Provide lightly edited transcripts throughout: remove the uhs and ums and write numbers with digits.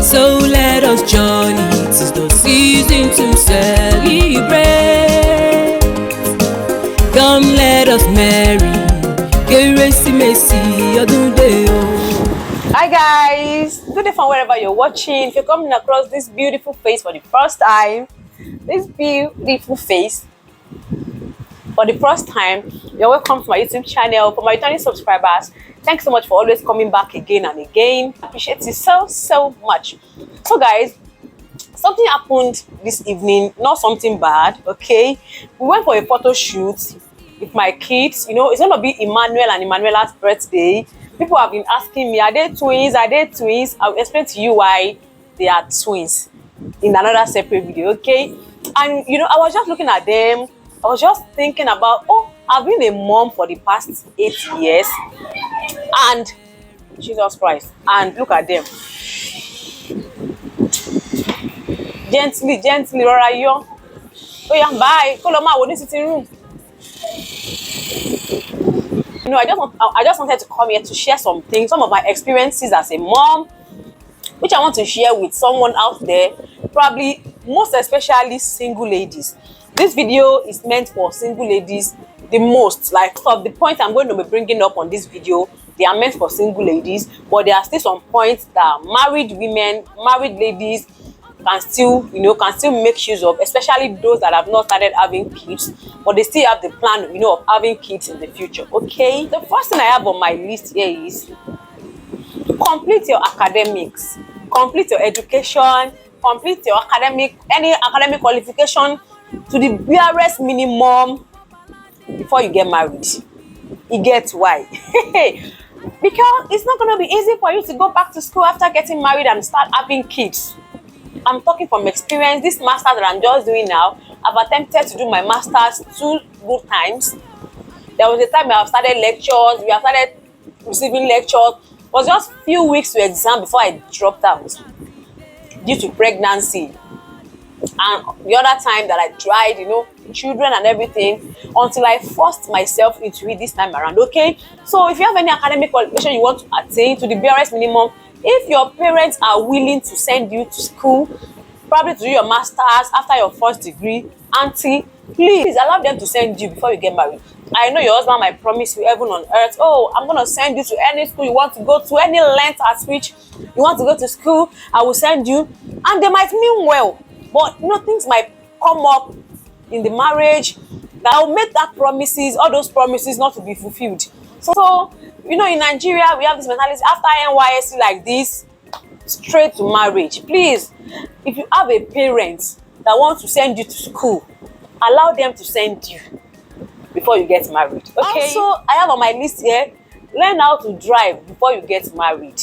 So let us join it. It's the season to celebrate. Come let us marry. Kérésìmesì ọdún dé o. Hi guys, good day from wherever you're watching. If you're coming across this beautiful face for the first time, you're welcome to my YouTube channel. For my returning subscribers, thanks so much for always coming back again and again. I appreciate you so much. So guys, something happened this evening, not something bad, okay? We went for a photo shoot with my kids. You know, it's gonna be Emmanuel and Emanuela's birthday. People have been asking me, are they twins? Are they twins? I'll explain to you why they are twins in another separate video, okay? And you know, I was just looking at them. I was just thinking about, oh, I've been a mom for the past 8 years, and Jesus Christ, and look at them. Gently, Rora yo. Oh yeah, bye. Koloma, what is sitting room? You know, I just wanted to come here to share some things, some of my experiences as a mom, which I want to share with someone out there, probably most especially single ladies. This video is meant for single ladies the most. Like, of the points I'm going to be bringing up on this video, they are meant for single ladies, but there are still some points that married women, married ladies can still make use of, especially those that have not started having kids, but they still have the plan, of having kids in the future. Okay, the first thing I have on my list here is complete your academics, complete your education, complete your any academic qualification to the barest minimum before you get married. You get why? Because it's not going to be easy for you to go back to school after getting married and start having kids. I'm talking from experience. This master's that I'm just doing now, I've attempted to do my master's 2 good times. There was a time I have started lectures, we have started receiving lectures. It was just few weeks to exam before I dropped out due to pregnancy. And the other time that I tried, children and everything, until I forced myself into it this time around, okay? So if you have any academic qualification you want to attain to the barest minimum, if your parents are willing to send you to school, probably to do your master's after your first degree, auntie, please allow them to send you before you get married. I know your husband might promise you heaven on earth. Oh, I'm going to send you to any school you want to go to, any length at which you want to go to school, I will send you. And they might mean well, but things might come up in the marriage that will make that all those promises not to be fulfilled. So, in Nigeria, we have this mentality after NYSC like this, straight to marriage. Please, if you have a parent that wants to send you to school, allow them to send you before you get married. Okay. Also, I have on my list here, learn how to drive before you get married.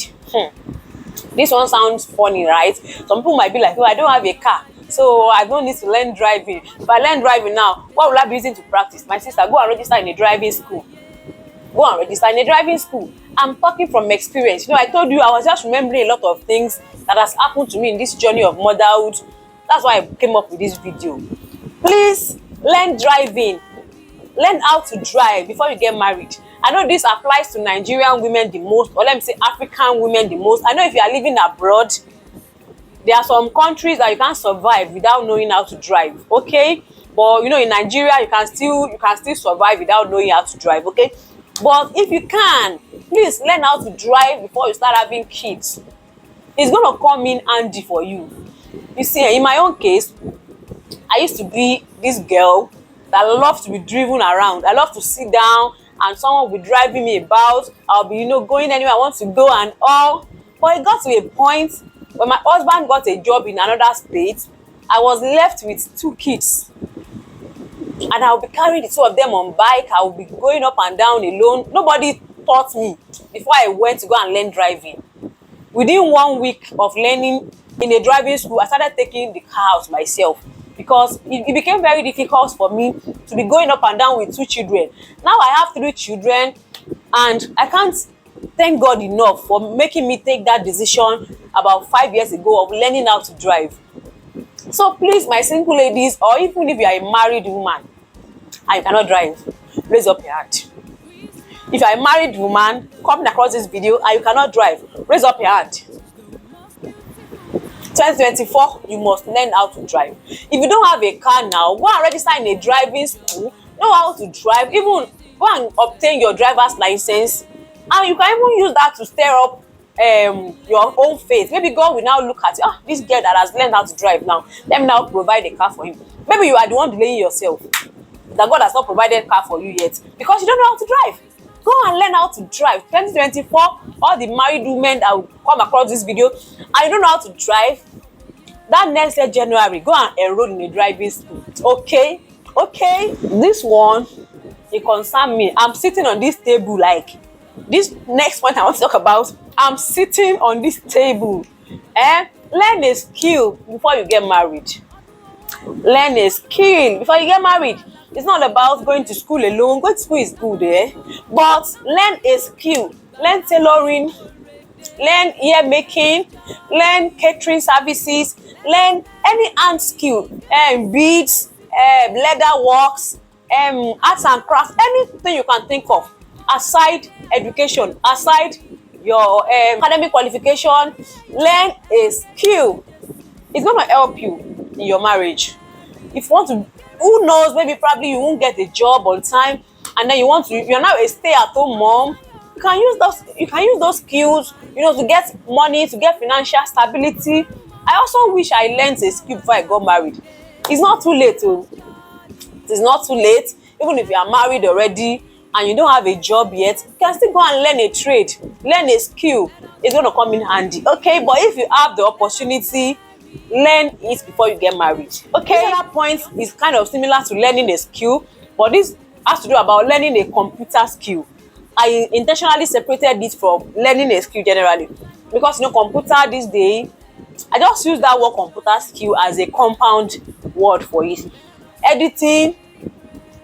This one sounds funny, right? Some people might be like, oh, I don't have a car, so I don't need to learn driving. If I learn driving now, what will I be using to practice? My sister, go and register in a driving school. Go and register in a driving school. I'm talking from experience. I told you I was just remembering a lot of things that has happened to me in this journey of motherhood. That's why I came up with this video. Please learn driving. Learn how to drive before you get married. I know this applies to Nigerian women the most, or let me say African women the most. I know if you are living abroad, there are some countries that you can't survive without knowing how to drive, okay? But in Nigeria, you can still survive without knowing how to drive, okay? But if you can, please learn how to drive before you start having kids. It's going to come in handy for you. You see, in my own case, I used to be this girl that loved to be driven around. I love to sit down and someone will be driving me about. I'll be, going anywhere I want to go and all. But it got to a point when my husband got a job in another state, I was left with 2 kids. And I'll be carrying the 2 of them on bike. I'll be going up and down alone. Nobody taught me before I went to go and learn driving. Within 1 week of learning in a driving school, I started taking the car out myself, because it became very difficult for me to be going up and down with 2 children. Now I have 3 children, and I can't thank God enough for making me take that decision about 5 years ago of learning how to drive. So please, my single ladies, or even if you are a married woman and you cannot drive, raise up your hand. If you are a married woman coming across this video and you cannot drive, raise up your hand. 2024, you must learn how to drive. If you don't have a car now, go and register in a driving school, know how to drive, even go and obtain your driver's license, and you can even use that to stir up your own faith. Maybe God will now look at you, this girl that has learned how to drive now, let me now provide a car for him. Maybe you are the one delaying yourself, that God has not provided a car for you yet because you don't know how to drive. Go and learn how to drive. 2024, all the married women that will come across this video and you don't know how to drive, that next year January, go and enroll in a driving school. Okay, this one, it concern me. I'm sitting on this table, like this next point I want to talk about, I'm sitting on this table. Learn a skill before you get married. Learn a skill before you get married. It's not about going to school alone. Going to school is good, but learn a skill. Learn tailoring, learn hair making, learn catering services, learn any hand skill, beads, leather works, arts and crafts, anything you can think of aside education, aside your academic qualification. Learn a skill. It's going to help you in your marriage. If you want to, who knows, maybe probably you won't get a job on time, and then you're now a stay-at-home mom. You can use those skills, to get money, to get financial stability. I also wish I learned a skill before I got married. It's not too late. It is not too late. Even if you are married already and you don't have a job yet, you can still go and learn a trade, learn a skill. It's going to come in handy. Okay, but if you have the opportunity, learn it before you get married. Okay, this other point is kind of similar to learning a skill, but this has to do about learning a computer skill. I intentionally separated it from learning a skill generally because computer this day, I just use that word computer skill as a compound word for it. Editing,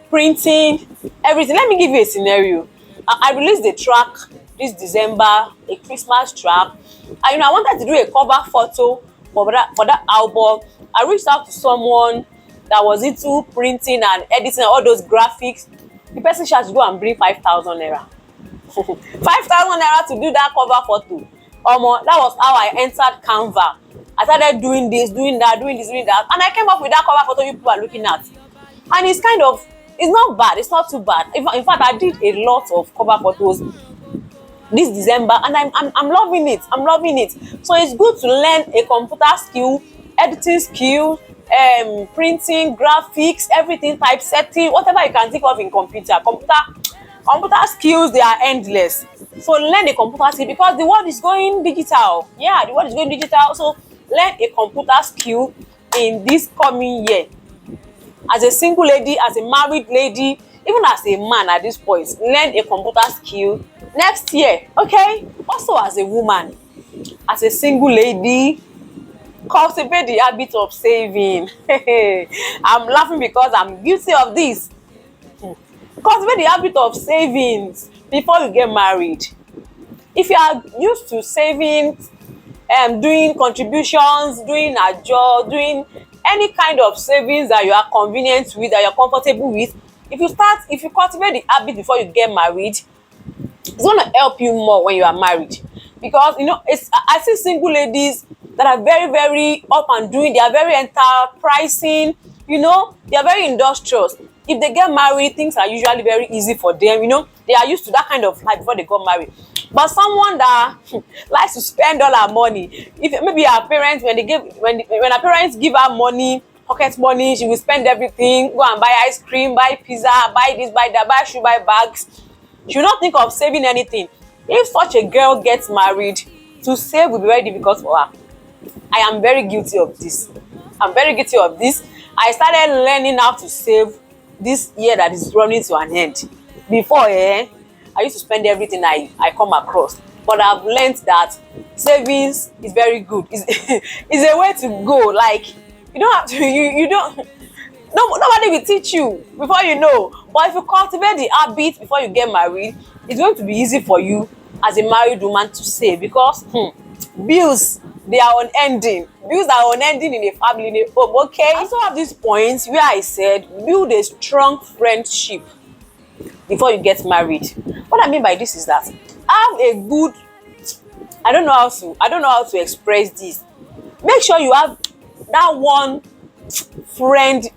printing, everything. Let me give you a scenario. I released a track this December, a Christmas track, and I wanted to do a cover photo for that album. I reached out to someone that was into printing and editing, all those graphics. The person has to go and bring 5,000 naira. 5,000 naira to do that cover photo. That was how I entered Canva. I started doing this, doing that, and I came up with that cover photo you people are looking at. And it's not bad. It's not too bad. In fact, I did a lot of cover photos this December, and I'm loving it. So it's good to learn a computer skill, editing skill, printing, graphics, everything, typesetting, whatever you can think of in computer skills. They are endless. So learn a computer skill because the world is going digital. Yeah, the world is going digital. So learn a computer skill in this coming year. As a single lady, as a married lady, even as a man at this point, learn a computer skill next year. Okay, also as a woman, as a single lady, cultivate the habit of saving. I'm laughing because I'm guilty of this. Cultivate the habit of savings before you get married. If you are used to saving, doing contributions, doing a job, doing any kind of savings that you are convenient with, that you're comfortable with, if you cultivate the habit before you get married, it's going to help you more when you are married. Because I see single ladies that are very, very up and doing, they are very enterprising, they are very industrious. If they get married, things are usually very easy for them. They are used to that kind of life before they got married. But someone that likes to spend all her money, if maybe her parents, when her parents give her money, pocket money, she will spend everything, go and buy ice cream, buy pizza, buy this, buy that, buy shoe, buy bags. She will not think of saving anything. If such a girl gets married, to save will be very difficult for her. I am very guilty of this. I started learning how to save this year that is running to an end. Before, I used to spend everything I come across. But I've learned that savings is very good. It's a way to go. Like, you don't have to, nobody will teach you before you know. But if you cultivate the habit before you get married, it's going to be easy for you as a married woman to save, because bills, they are unending. Bills are unending in a family, in a home. Okay, I also have these points where I said build a strong friendship before you get married. What I mean by this is that have a good, I don't know how to express this. Make sure you have that one friend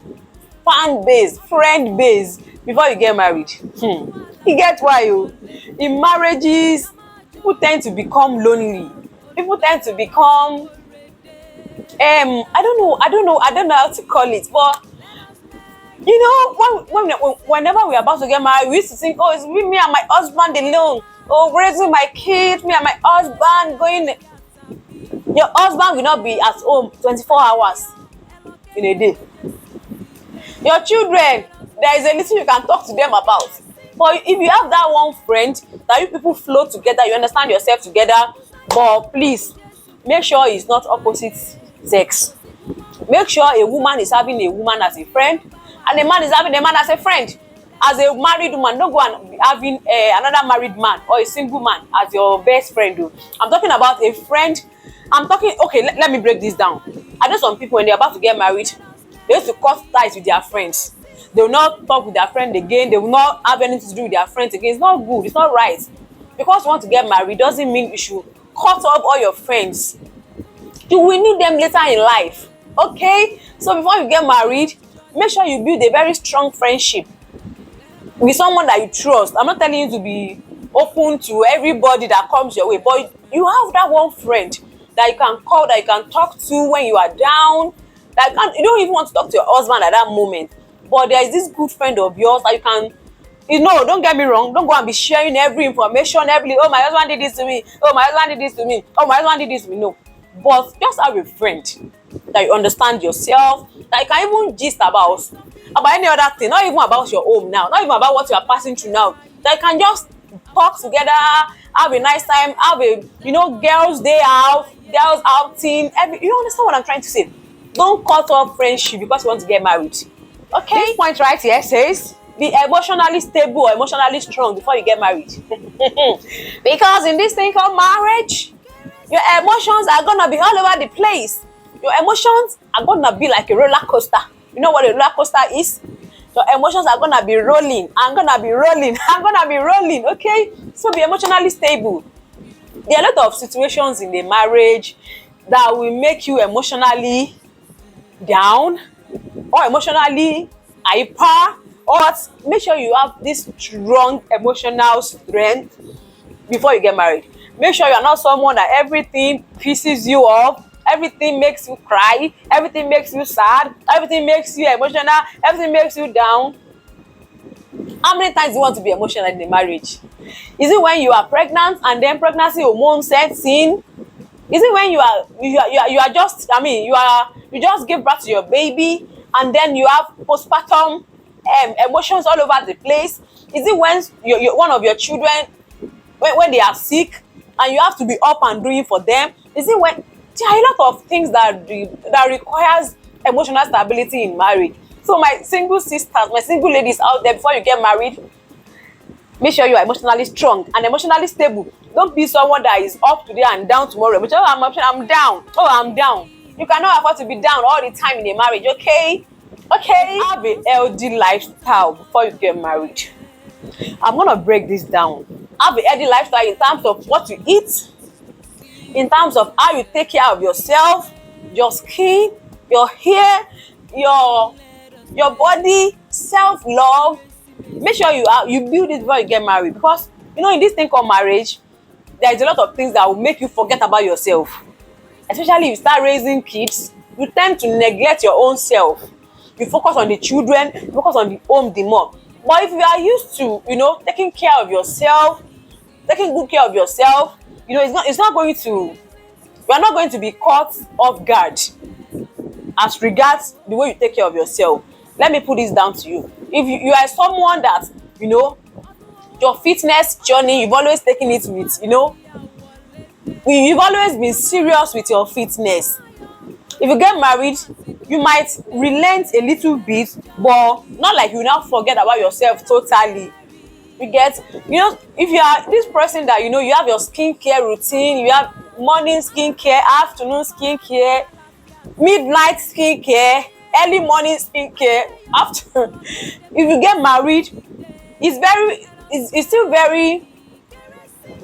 friend base before you get married. You get why o. In marriages, people tend to become lonely. People tend to become I don't know how to call it, but you know, whenever we're about to get married, we used to think, oh, it's me and my husband alone. Oh, raising my kids, me and my husband going. Your husband will not be at home 24 hours in a day. Your children, there is a little you can talk to them about. But if you have that one friend that you people flow together, you understand yourself together, but please make sure it's not opposite sex. Make sure a woman is having a woman as a friend and a man is having a man as a friend. As a married woman, don't go and be having another married man or a single man as your best friend. Though. I'm talking about a friend. Okay, let me break this down. I know some people when they're about to get married, they used to cut ties with their friends. They will not talk with their friend again. They will not have anything to do with their friends again. It's not good. It's not right. Because you want to get married doesn't mean you should cut off all your friends. You will need them later in life. Okay? So before you get married, make sure you build a very strong friendship with someone that you trust. I'm not telling you to be open to everybody that comes your way, but you have that one friend that you can call, that you can talk to when you are down. You don't even want to talk to your husband at that moment, but there is this good friend of yours that you can, don't get me wrong, don't go and be sharing every information, oh, my husband did this to me, oh, my husband did this to me, oh, my husband did this to me. No, but just have a friend that you understand yourself, that you can even gist about any other thing, not even about your home now, not even about what you are passing through now, that you can just talk together, have a nice time, have a girls day out, girls outing, you understand what I'm trying to say. Don't cut off friendship because you want to get married. Okay, this point right here says be emotionally stable or emotionally strong before you get married. Because in this thing called marriage, your emotions are gonna be all over the place. Your emotions are gonna be like a roller coaster. You know what a roller coaster is? Your emotions are gonna be rolling. I'm gonna be rolling. Okay, so be emotionally stable. There are a lot of situations in the marriage that will make you emotionally down or emotionally hyper, but make sure you have this strong emotional strength before you get married. Make sure you are not someone that everything pisses you off, everything makes you cry, everything makes you sad, everything makes you emotional, everything makes you down. How many times do you want to be emotional in the marriage? Is it when you are pregnant and then pregnancy hormone sets in? Is it when you just give birth to your baby and then you have postpartum emotions all over the place? Is it when one of your children when they are sick and you have to be up and doing for them? Is it when there are a lot of things that requires emotional stability in marriage? So my single sisters, my single ladies out there, before you get married, make sure you are emotionally strong and emotionally stable. Don't be someone that is up today and down tomorrow. But I'm down. Oh, I'm down. You cannot afford to be down all the time in a marriage, okay? Okay. Have a healthy lifestyle before you get married. I'm gonna break this down. Have a healthy lifestyle in terms of what you eat, in terms of how you take care of yourself, your skin, your hair, your body, self-love. Make sure you build it before you get married, because in this thing called marriage, there is a lot of things that will make you forget about yourself. Especially if you start raising kids, you tend to neglect your own self. You focus on the children, you focus on the home the more. But if you are used to taking care of yourself, taking good care of yourself, you are not going to be caught off guard as regards the way you take care of yourself. Let me put this down to you. If you are someone that your fitness journey, you've always taken it with you've always been serious with your fitness. If you get married, you might relent a little bit, but not like you now forget about yourself totally. You get, if you are this person that you have your skincare routine, you have morning skincare, afternoon skincare, midnight skincare, early morning skincare. After, if you get married, it's still very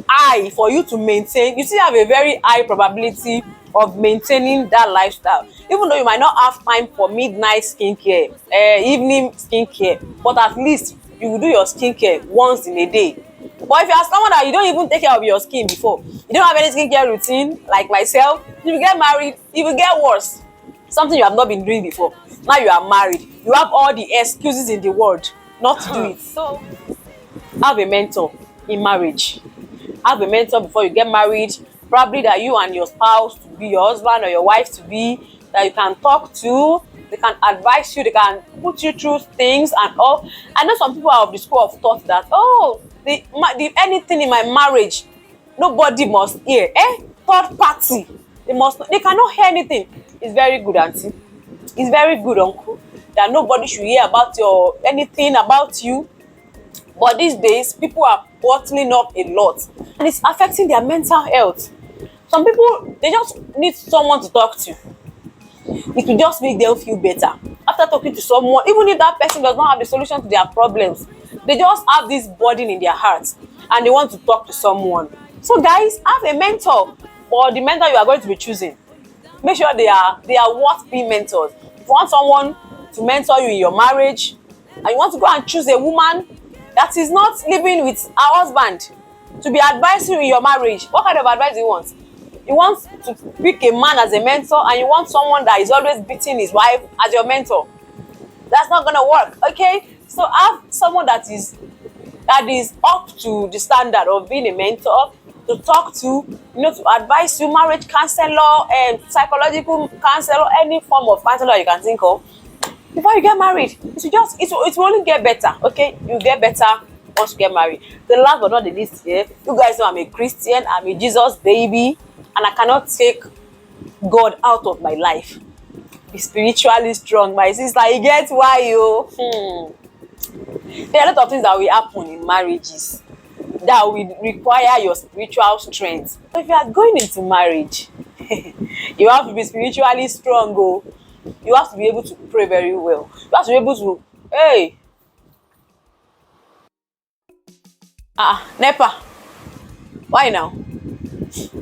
high for you to maintain. You still have a very high probability of maintaining that lifestyle. Even though you might not have time for midnight skincare, evening skincare, but at least you will do your skincare once in a day. But if you are someone that you don't even take care of your skin before, you don't have any skincare routine like myself, if you get married, it will get worse. Something you have not been doing before. Now you are married, you have all the excuses in the world not to do it. So have a mentor in marriage. Have a mentor before you get married, probably that you and your spouse to be, your husband or your wife to be, that you can talk to. They can advise you, they can put you through things and all. I know some people are of the school of thought that, oh, anything in my marriage, nobody must hear. Third party, they cannot hear anything. It's very good, auntie. It's very good, uncle, that nobody should hear about anything about you. But these days, people are bottling up a lot, and it's affecting their mental health. Some people, they just need someone to talk to. It will just make them feel better after talking to someone. Even if that person does not have the solution to their problems, they just have this burden in their hearts and they want to talk to someone. So guys, have a mentor, or the mentor you are going to be choosing, make sure they are worth being mentors. If you want someone to mentor you in your marriage, and you want to go and choose a woman that is not living with her husband to be advising you in your marriage, what kind of advice do you want? You want to pick a man as a mentor, and you want someone that is always beating his wife as your mentor. That's not gonna work, okay? So have someone that is up to the standard of being a mentor, to talk to, to advise you, marriage counselor, psychological counselor, any form of counselor you can think of. Before you get married, it will only get better, okay? You get better once you get married. The last but not the least, you guys know I'm a Christian, I'm a Jesus baby, and I cannot take God out of my life. Be spiritually strong, my sister. You get why you? There are a lot of things that will happen in marriages that will require your spiritual strength. So if you are going into marriage, you have to be spiritually strong. You have to be able to pray very well. You have to be able to, NEPA, why now?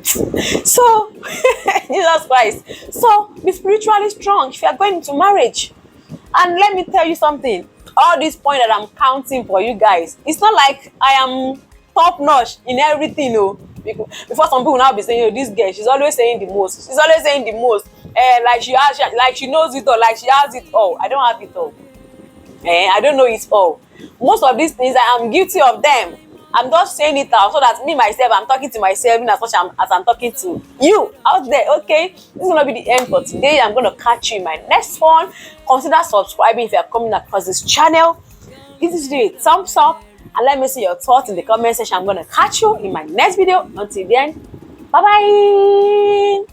So, Jesus Christ. So, be spiritually strong if you are going into marriage. And let me tell you something. All this point that I'm counting for you guys, it's not like I am top notch in everything, Before some people now be saying, this girl, she's always saying the most. She's always saying the most. Like she knows it all, like she has it all. I don't have it all. I don't know it all. Most of these things, I am guilty of them. I'm just saying it out so that me myself, I'm talking to myself as much as I'm talking to you out there. Okay, this is gonna be the end for today. I'm gonna catch you in my next one. Consider subscribing if you are coming across this channel. Give this video a thumbs up and let me see your thoughts in the comment section. I'm gonna catch you in my next video. Until then, bye bye.